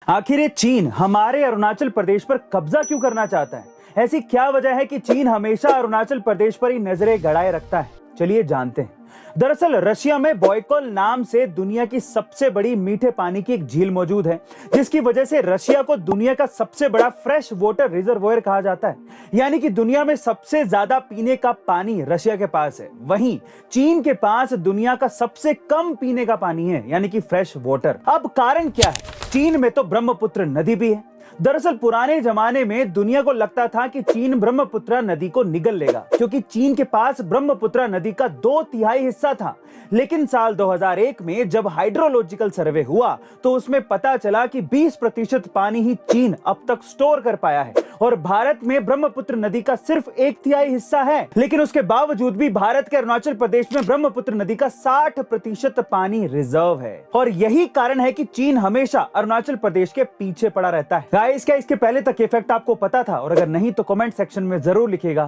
आखिर ये चीन हमारे अरुणाचल प्रदेश पर कब्जा क्यों करना चाहता है? ऐसी क्या वजह है कि चीन हमेशा अरुणाचल प्रदेश पर ही नजरें गड़ाए रखता है? चलिए जानते हैं। दरअसल रशिया में बॉयकॉल नाम से दुनिया की सबसे बड़ी मीठे पानी की एक झील मौजूद है, जिसकी वजह से रशिया को दुनिया का सबसे बड़ा फ्रेश वाटर रिजर्वोयर कहा जाता है। यानी कि दुनिया में सबसे ज्यादा पीने का पानी रशिया के पास है। वहीं चीन के पास दुनिया का सबसे कम पीने का पानी है, यानी कि फ्रेश वाटर। अब कारण क्या है? चीन में तो ब्रह्मपुत्र नदी भी है। दरअसल पुराने जमाने में दुनिया को लगता था कि चीन ब्रह्मपुत्र नदी को निगल लेगा, क्योंकि चीन के पास ब्रह्मपुत्र नदी का 2/3 हिस्सा था। लेकिन साल 2001 में जब हाइड्रोलॉजिकल सर्वे हुआ तो उसमें पता चला कि 20% पानी ही चीन अब तक स्टोर कर पाया है, और भारत में ब्रह्मपुत्र नदी का सिर्फ 1/3 हिस्सा है। लेकिन उसके बावजूद भी भारत के अरुणाचल प्रदेश में ब्रह्मपुत्र नदी का 60% पानी रिजर्व है, और यही कारण है कि चीन हमेशा अरुणाचल प्रदेश के पीछे पड़ा रहता है। गाइस, क्या इसके पहले तक ये फैक्ट आपको पता था? और अगर नहीं तो कमेंट सेक्शन में जरूर लिखिएगा।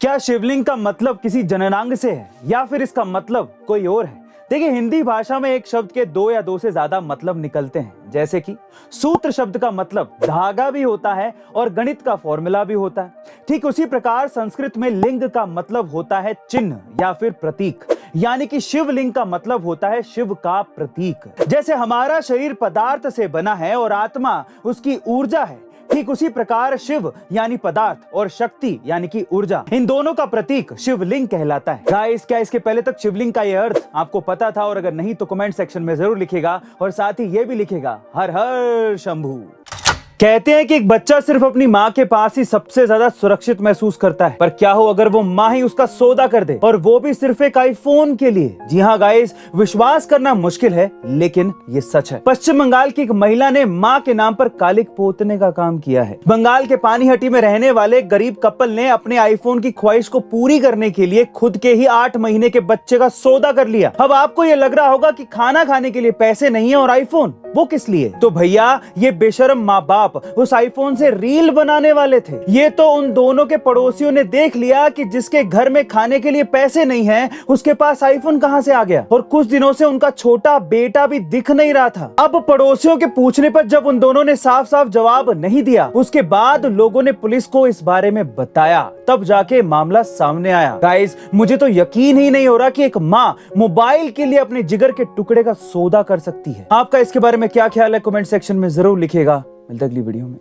क्या शिवलिंग का मतलब किसी जननांग से है, या फिर इसका मतलब कोई और है? देखिए, हिंदी भाषा में एक शब्द के 2 या 2 से ज्यादा मतलब निकलते हैं। जैसे कि सूत्र शब्द का मतलब धागा भी होता है और गणित का फॉर्मूला भी होता है। ठीक उसी प्रकार संस्कृत में लिंग का मतलब होता है चिन्ह या फिर प्रतीक, यानी कि शिवलिंग का मतलब होता है शिव का प्रतीक। जैसे हमारा शरीर पदार्थ से बना है और आत्मा उसकी ऊर्जा है, ठीक उसी प्रकार शिव यानी पदार्थ और शक्ति यानी कि ऊर्जा, इन दोनों का प्रतीक शिवलिंग कहलाता है। गाइस, क्या इसके पहले तक शिवलिंग का यह अर्थ आपको पता था? और अगर नहीं तो कमेंट सेक्शन में जरूर लिखिएगा, और साथ ही ये भी लिखिएगा, हर हर शंभू। कहते हैं कि एक बच्चा सिर्फ अपनी माँ के पास ही सबसे ज्यादा सुरक्षित महसूस करता है, पर क्या हो अगर वो माँ ही उसका सौदा कर दे, और वो भी सिर्फ एक आईफोन के लिए? जी हाँ गाइस, विश्वास करना मुश्किल है लेकिन ये सच है। पश्चिम बंगाल की एक महिला ने माँ के नाम पर कालिक पोतने का काम किया है। बंगाल के पानीहटी में रहने वाले गरीब कपल ने अपने आईफोन की ख्वाहिश को पूरी करने के लिए खुद के ही 8 महीने के बच्चे का सौदा कर लिया। अब आपको ये लग रहा होगा कि खाना खाने के लिए पैसे नहीं है और आईफोन वो किस लिए? तो भैया, ये बेशरम माँ बाप उस आईफोन से रील बनाने वाले थे। ये तो उन दोनों के पड़ोसियों ने देख लिया कि जिसके घर में खाने के लिए पैसे नहीं हैं, उसके पास आईफोन कहां से आ गया, और कुछ दिनों से उनका छोटा बेटा भी दिख नहीं रहा था। अब पड़ोसियों के पूछने पर जब उन दोनों ने साफ साफ जवाब नहीं दिया, उसके बाद लोगों ने पुलिस को इस बारे में बताया, तब जाके मामला सामने आया। गाइस, मुझे तो यकीन ही नहीं हो रहा कि एक माँ मोबाइल के लिए अपने जिगर के टुकड़े का सौदा कर सकती है। आपका इसके बारे में क्या ख्याल है? कमेंट सेक्शन में जरूर लिखिएगा। मिलते अगली वीडियो में।